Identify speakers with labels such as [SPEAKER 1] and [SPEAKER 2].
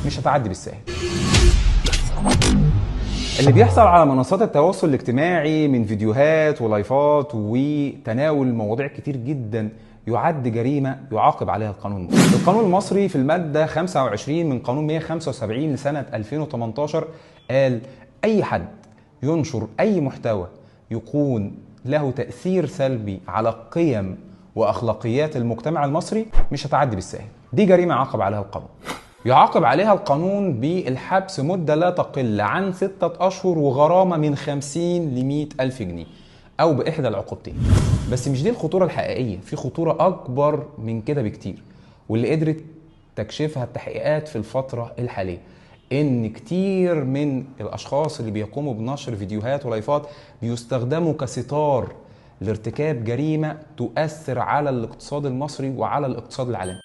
[SPEAKER 1] مش هتعدي بالساهل. اللي بيحصل على منصات التواصل الاجتماعي من فيديوهات ولايفات وتناول مواضيع كتير جدا يعد جريمة يعاقب عليها القانون المصري. القانون المصري في المادة 25 من قانون 175 لسنة 2018 قال أي حد ينشر أي محتوى يكون له تأثير سلبي على قيم وأخلاقيات المجتمع المصري مش هتعدي بالساهل. دي جريمة يعاقب عليها القانون. يعاقب عليها القانون بالحبس مدة لا تقل عن 6 أشهر وغرامة من 50 ل 100 ألف جنيه أو بإحدى العقوبتين. بس مش دي الخطورة الحقيقية، في خطورة أكبر من كده بكتير، واللي قدرت تكشفها التحقيقات في الفترة الحالية، إن كتير من الأشخاص اللي بيقوموا بنشر فيديوهات ولايفات بيستخدموا كستار لارتكاب جريمة تؤثر على الاقتصاد المصري وعلى الاقتصاد العالمي.